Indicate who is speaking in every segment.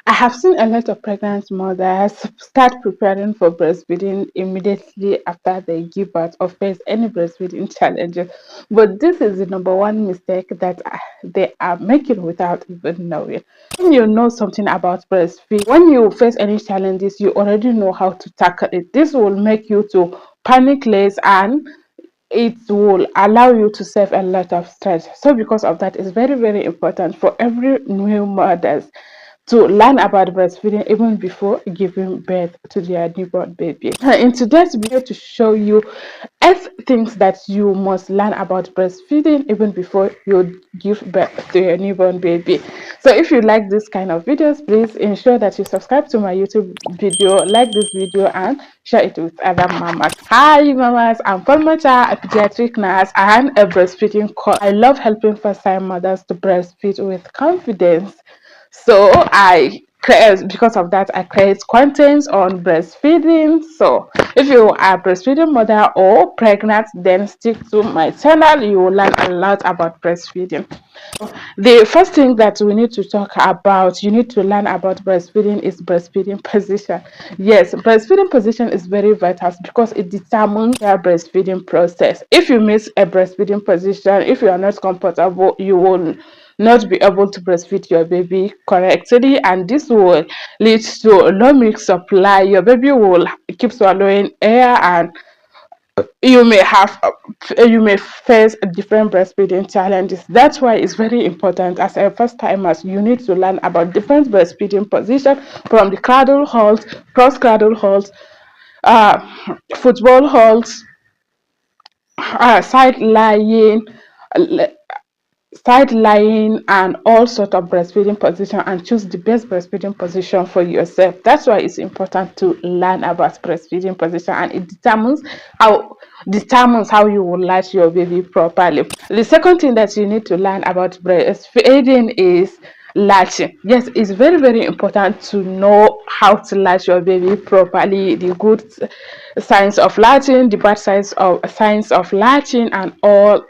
Speaker 1: I have seen a lot of pregnant mothers start preparing for breastfeeding immediately after they give birth or face any breastfeeding challenges. But this is the number one mistake that they are making without even knowing. When you know something about breastfeeding, when you face any challenges, you already know how to tackle it. This will make you to panic less, and it will allow you to save a lot of stress. So because of that, it's very, very important for every new mothers to learn about breastfeeding even before giving birth to their newborn baby. In today's video, to show you 8 things that you must learn about breastfeeding even before you give birth to your newborn baby. So if you like this kind of videos, please ensure that you subscribe to my YouTube video, like this video, and share it with other mamas. Hi mamas, I'm Palmacha, a pediatric nurse and a breastfeeding coach. I love helping first-time mothers to breastfeed with confidence. So I create, because of that, I create contents on breastfeeding. So if you are a breastfeeding mother or pregnant, then stick to my channel. You will learn a lot about breastfeeding. The first thing that we need to talk about, you need to learn about breastfeeding, is breastfeeding position. Yes, breastfeeding position is very vital because it determines your breastfeeding process. If you miss a breastfeeding position, if you are not comfortable, you will not be able to breastfeed your baby correctly, and this will lead to low milk supply. Your baby will keep swallowing air, and you may face different breastfeeding challenges. That's why it's very important, as a first timers, you need to learn about different breastfeeding position, from the cradle hold, cross cradle hold, football holds, side lying, side lying, and all sort of breastfeeding position, and choose the best breastfeeding position for yourself. That's why it's important to learn about breastfeeding position, and it determines how you will latch your baby properly. The second thing that you need to learn about breastfeeding is latching. Yes, it's very, very important to know how to latch your baby properly, the good signs of latching, the bad signs of latching, and all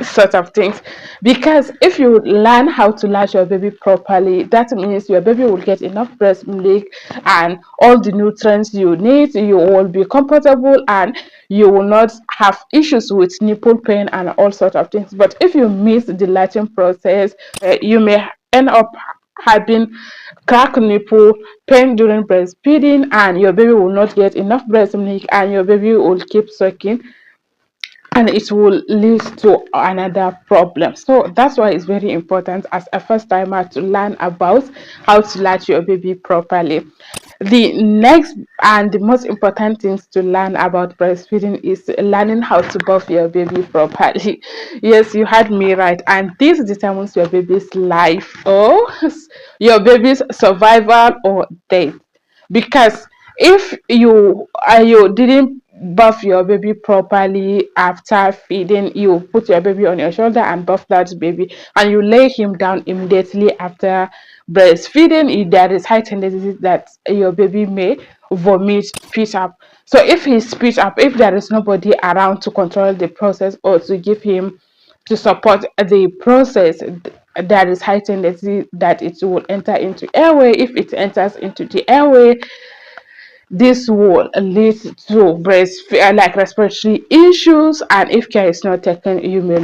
Speaker 1: sorts of things. Because if you learn how to latch your baby properly, that means your baby will get enough breast milk and all the nutrients you need. You will be comfortable, and you will not have issues with nipple pain and all sorts of things. But if you miss the latching process, you may end up having cracked nipple, pain during breastfeeding, and your baby will not get enough breast milk, and your baby will keep sucking, and it will lead to another problem. So that's why it's very important, as a first timer, to learn about how to latch your baby properly. The next and the most important things to learn about breastfeeding is learning how to buff your baby properly. Yes, you heard me right, and this determines your baby's life, or your baby's survival or death. Because if you didn't buff your baby properly after feeding, you put your baby on your shoulder and buff that baby, and you lay him down immediately after breastfeeding, there is high tendency that your baby may vomit, spit up. So if he spit up, if there is nobody around to control the process or to give him, to support the process, there is high tendency that it will enter into airway. If it enters into the airway, this will lead to like respiratory issues, and if care is not taken, you may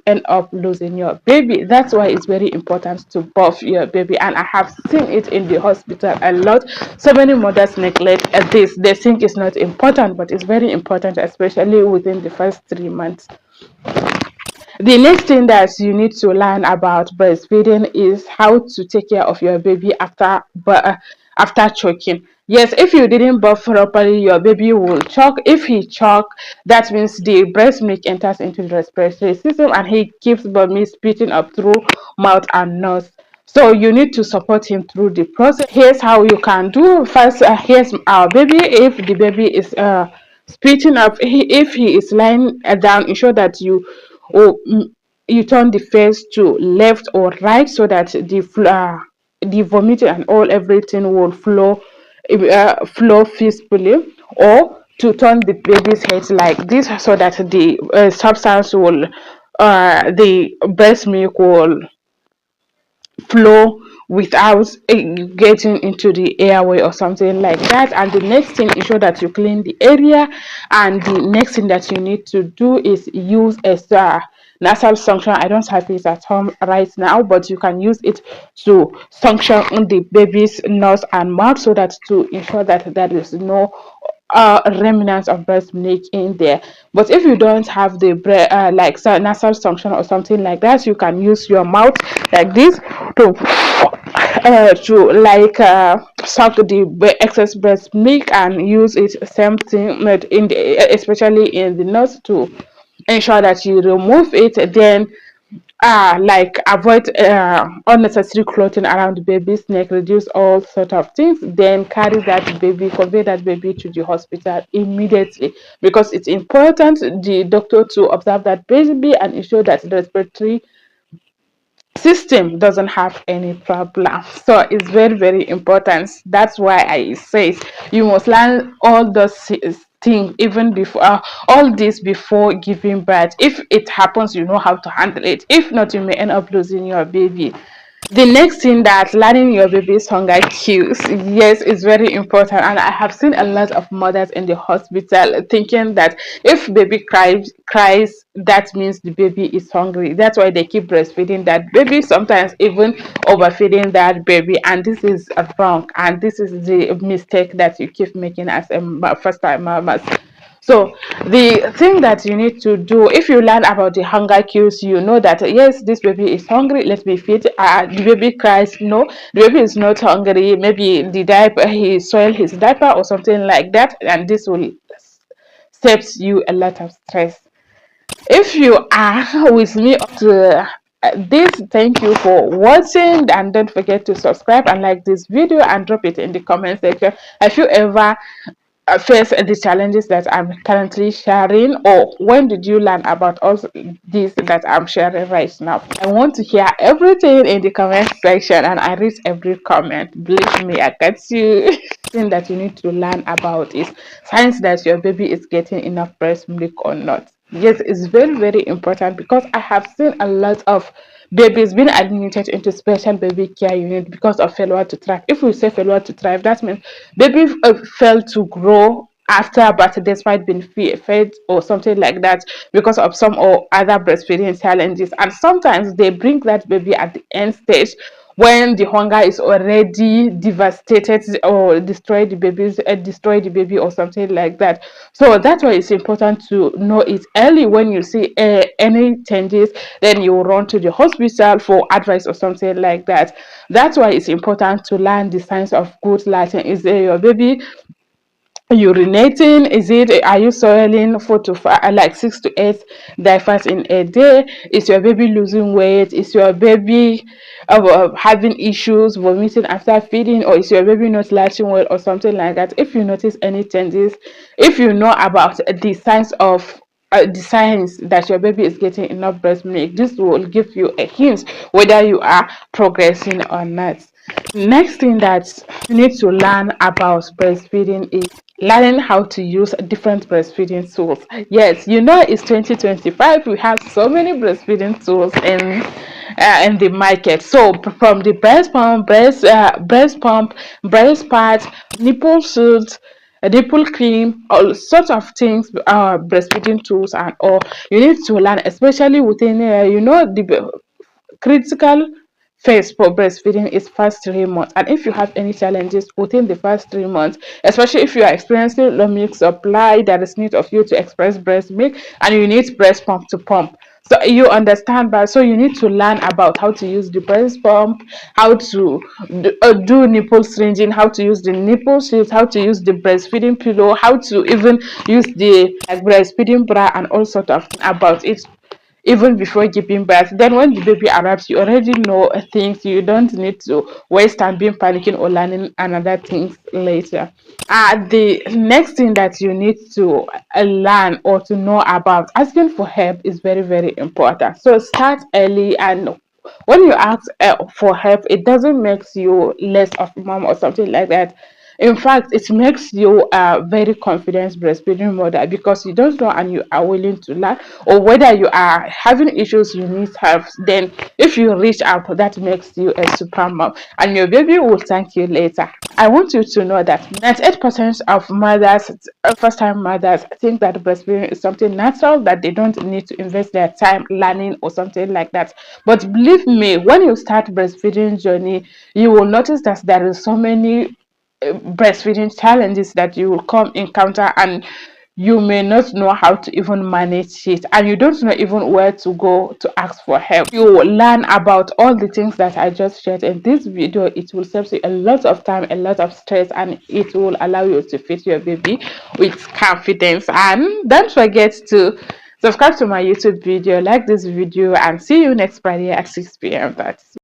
Speaker 1: end up losing your baby. That's why it's very important to buff your baby, and I have seen it in the hospital a lot. So many mothers neglect this. They think it's not important, but it's very important, especially within the first 3 months. The next thing that you need to learn about breastfeeding is how to take care of your baby after choking. Yes, if you didn't buff properly, your baby will choke. If he choke, that means the breast milk enters into the respiratory system, and he keeps bumming, spitting up through mouth and nose. So you need to support him through the process. Here's how you can do. First, here's our baby. If the baby is spitting up, if he is lying down, ensure that or you turn the face to left or right, so that the vomiting and everything will flow peacefully, or to turn the baby's head like this, so that the substance will the breast milk will flow without getting into the airway or something like that. And the next thing, ensure that you clean the area. And the next thing that you need to do is use a nasal suction. I don't have it at home right now, but you can use it to suction on the baby's nose and mouth, so that to ensure that there is no remnants of breast milk in there. But if you don't have the like nasal suction or something like that, you can use your mouth like this to like suck the excess breast milk, and use it same thing in the, especially in the nose, to ensure that you remove it. Then like avoid unnecessary clothing around the baby's neck, reduce all sort of things. Then convey that baby to the hospital immediately, because it's important the doctor to observe that baby and ensure that the respiratory system doesn't have any problem. So it's very, very important. That's why I say you must learn all those things even before all this before giving birth. If it happens, you know how to handle it. If not, you may end up losing your baby. The next thing, that learning your baby's hunger cues, yes, is very important. And I have seen a lot of mothers in the hospital thinking that if baby cries, that means the baby is hungry. That's why they keep breastfeeding that baby, sometimes even overfeeding that baby. And this is wrong. And this is the mistake that you keep making as a first time mamas. So the thing that you need to do, if you learn about the hunger cues, you know that yes, this baby is hungry, let me feed. The baby cries, no, the baby is not hungry, maybe the diaper, he soiled his diaper or something like that, and this will saves you a lot of stress. If you are with me up to this, thank you for watching, and don't forget to subscribe and like this video, and drop it in the comment section. Have you ever face the challenges that I'm currently sharing, or when did you learn about all this that I'm sharing right now? I want to hear everything in the comment section, and I read every comment. Believe me, I got you. Thing that you need to learn about is signs that your baby is getting enough breast milk or not. Yes, it's very, very important, because I have seen a lot of babies being admitted into special baby care unit because of failure to thrive. If we say failure to thrive, that means baby failed to grow after birth despite being fed or something like that, because of some or other breastfeeding challenges. And sometimes they bring that baby at the end stage, when the hunger is already devastated or destroy the baby or something like that. So that's why it's important to know it early. When you see any changes, then you run to the hospital for advice or something like that. That's why it's important to learn the signs of good latching. Is your baby urinating? Is it, are you soiling 4 to 5 like 6 to 8 diapers in a day? Is your baby losing weight? Is your baby having issues vomiting after feeding? Or is your baby not latching well or something like that? If you notice any changes, if you know about the signs of the signs that your baby is getting enough breast milk, this will give you a hint whether you are progressing or not. Next thing that you need to learn about breastfeeding is learning how to use different breastfeeding tools. Yes, you know, it's 2025. We have so many breastfeeding tools in the market. So from the breast pump, breast pads, nipple suits, nipple cream, all sorts of things, breastfeeding tools and all. You need to learn, especially within the critical phase for breastfeeding is first 3 months. And if you have any challenges within the first 3 months, especially if you are experiencing low milk supply, there is need of you to express breast milk, and you need breast pump to pump. So you understand, but so you need to learn about how to use the breast pump, how to do nipple syringing, how to use the nipple sheets, how to use the breastfeeding pillow, how to even use the like breastfeeding bra, and all sort of thing about it even before giving birth. Then when the baby arrives, you already know things. You don't need to waste time being panicking or learning another things later. The next thing that you need to learn or to know about asking for help is very, very important. So start early, and when you ask for help, it doesn't make you less of a mom or something like that. In fact, it makes you a very confident breastfeeding mother because you don't know and you are willing to learn, or whether you are having issues, you need help. Then, if you reach out, that makes you a super mom, and your baby will thank you later. I want you to know that 98% of mothers, first time mothers, think that breastfeeding is something natural that they don't need to invest their time learning or something like that. But believe me, when you start breastfeeding journey, you will notice that there is so many breastfeeding challenges that you will come encounter, and you may not know how to even manage it, and you don't know even where to go to ask for help. You will learn about all the things that I just shared in this video. It will save you a lot of time, a lot of stress, and it will allow you to feed your baby with confidence. And don't forget to subscribe to my YouTube video, like this video, and see you next Friday at 6 p.m. That's